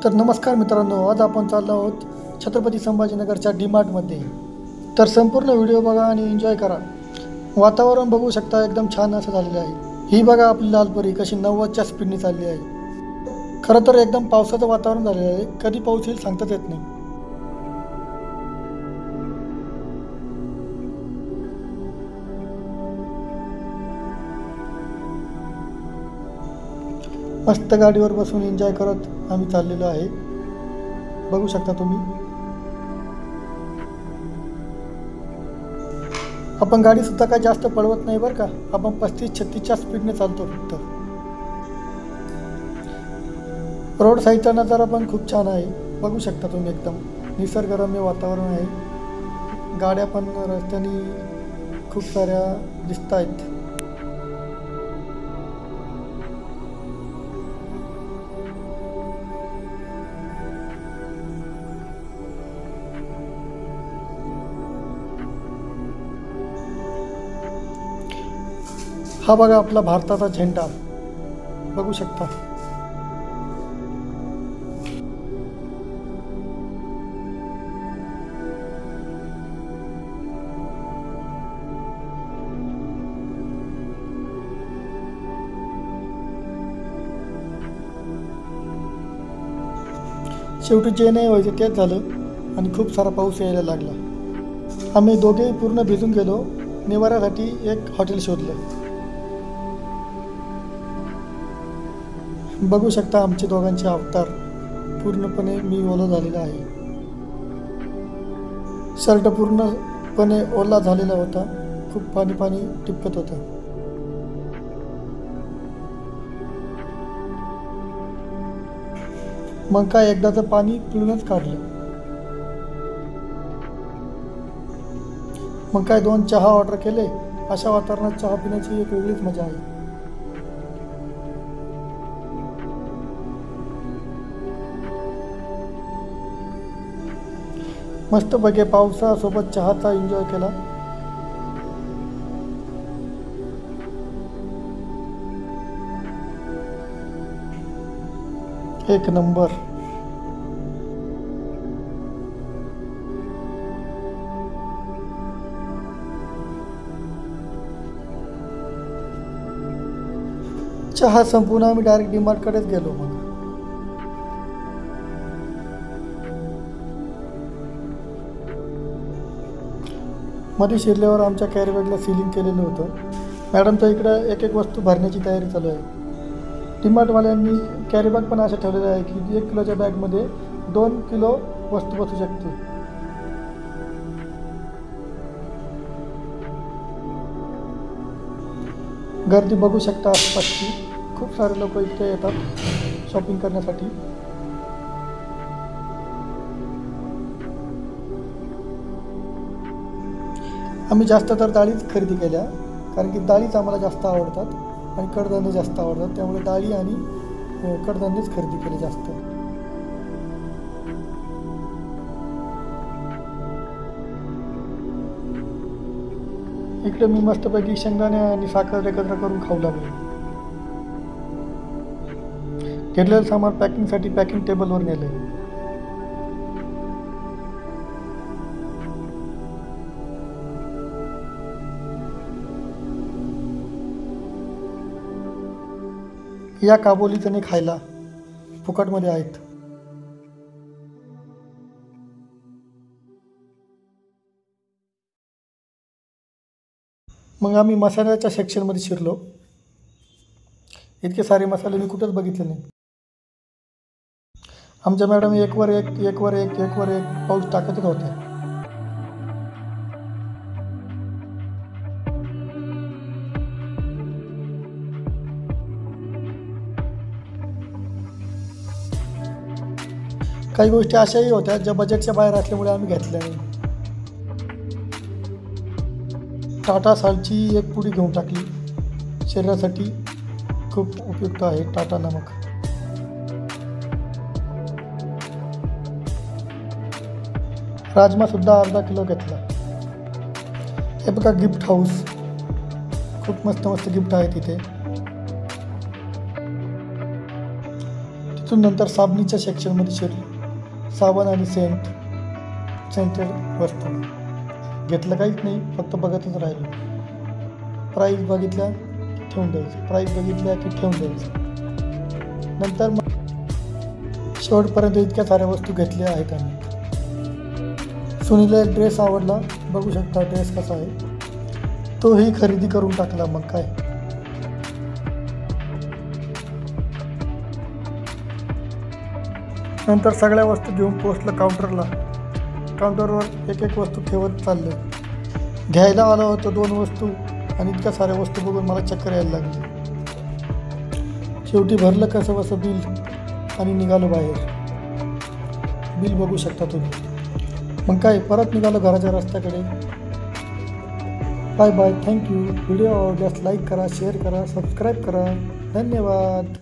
तर नमस्कार मित्रांनो, आज आपण चाललो आहोत छत्रपती संभाजीनगरच्या डीमार्टमध्ये। तर संपूर्ण व्हिडिओ बघा आणि एन्जॉय करा। वातावरण बघू शकता, एकदम छान असं झालेलं आहे। ही बघा आपली लालपरी कशी 90च्या स्पीडने चालली आहे। खरं तर एकदम पावसाचं वातावरण झालेलं आहे, कधी पाऊस येईल सांगताच येत नाही। मस्त गाडीवर बसून एन्जॉय करत आम्ही चाललेलो आहे, बघू शकता तुम्ही। आपण गाडी सुद्धा काय जास्त पळवत नाही बरं का, आपण 35-36च्या स्पीडने चालतो फक्त। रोड साईडचा नजारा पण खूप छान आहे, बघू शकता तुम्ही। एकदम निसर्गरम्य वातावरण आहे। गाड्या पण रस्त्याने खूप साऱ्या दिसत आहेत। हा बघा आपला भारताचा झेंडा, बघू शकता। शेवटी जे नाही व्हायचं तेच झालं आणि खूप सारा पाऊस यायला लागला। आम्ही दोघेही पूर्ण भिजून गेलो। निवाऱ्यासाठी एक हॉटेल शोधलं। बघू शकता आमचे दोघांचे अवतार, पूर्णपणे मी ओला झालेला आहे। शर्ट पूर्णपणे ओला झालेला होता, खूप पाणी पाणी टिपकत होतं। मग काय एकदाचं पाणी पिळूनच काढलं। मग काय 2 चहा ऑर्डर केले। अशा वातावरणात चहा पिण्याची एक वेगळीच मजा आहे। मस्तपैकी पावसासोबत चहाचा एन्जॉय केला। एक नंबर। चहा संपून आम्ही डायरेक्ट डीमार्टकडेच गेलो। मग मध्ये शिरल्यावर आमच्या कॅरी बॅगला सीलिंग केलेलं होतं। मॅडमच्या इकडं एक एक वस्तू भरण्याची तयारी चालू आहे। डीमार्टवाल्यांनी कॅरी बॅग पण अशा ठेवलेल्या आहे की 1 किलोच्या बॅगमध्ये 2 किलो वस्तू बसू शकते। गर्दी बघू शकता आसपासची, खूप सारे लोक इथे येतात शॉपिंग करण्यासाठी। आम्ही जास्त तर डाळीच खरेदी केल्या, कारण की डाळीच आम्हाला जास्त आवडतात आणि कडधान्य जास्त आवडतात, त्यामुळे डाळी आणि कडधान्यच खरेदी केले जास्त। इकडे मी मस्तपैकी शेंगदाणे आणि साखर एकत्र करून खाऊ लागलो। घेतलेलं सामान पॅकिंगसाठी पॅकिंग टेबलवर नेले। या काबोली चणे खायला, फुकटमध्ये आहेत। मग आम्ही मसाल्याच्या सेक्शनमध्ये शिरलो। इतके सारे मसाले मी कुठंच बघितले नाही। आमच्या मॅडम एकवर एक पाऊस टाकतच होत्या। काही गोष्टी अशाही होत्या ज्या बजेटच्या बाहेर असल्यामुळे आम्ही घेतल्या नाही। टाटा साल्टची एक पुडी घेऊन टाकली, शरीरासाठी खूप उपयुक्त आहे टाटा नमक। राजमा सुद्धा अर्धा किलो घेतला। हे बघा गिफ्ट हाऊस, खूप मस्त मस्त गिफ्ट आहे तिथे। तिथून नंतर साबणीच्या सेक्शनमध्ये शिरलो. साबण आणि सेंटेड वस्तू घेतलं काहीच नाही, फक्त बघतच राहिलो. प्राईस बघितल्या की ठेवून द्यायचं, प्राईस बघितल्या की ठेवून द्यायचं. नंतर मग शेवटपर्यंत इतक्या साऱ्या वस्तू घेतल्या आहेत आम्ही. सुनीला एक ड्रेस आवडला, बघू शकता ड्रेस कसा आहे, तोही खरेदी करून टाकला. मग काय, नंतर सगळ्या वस्तू घेऊन पोहोचलं काउंटरवर एक एक वस्तू ठेवत चालले. घ्यायला आलं होतं 2 वस्तू आणि इतक्या साऱ्या वस्तू बघून मला चक्कर यायला लागली. शेवटी भरलं कसं बसं बिल आणि निघालो बाहेर. बिल बघू शकता तुम्ही. मग काय, परत निघालो घराच्या रस्त्याकडे. Bye bye, thank you. व्हिडिओ आवडल्यास लाईक करा, शेअर करा, सबस्क्राईब करा. धन्यवाद.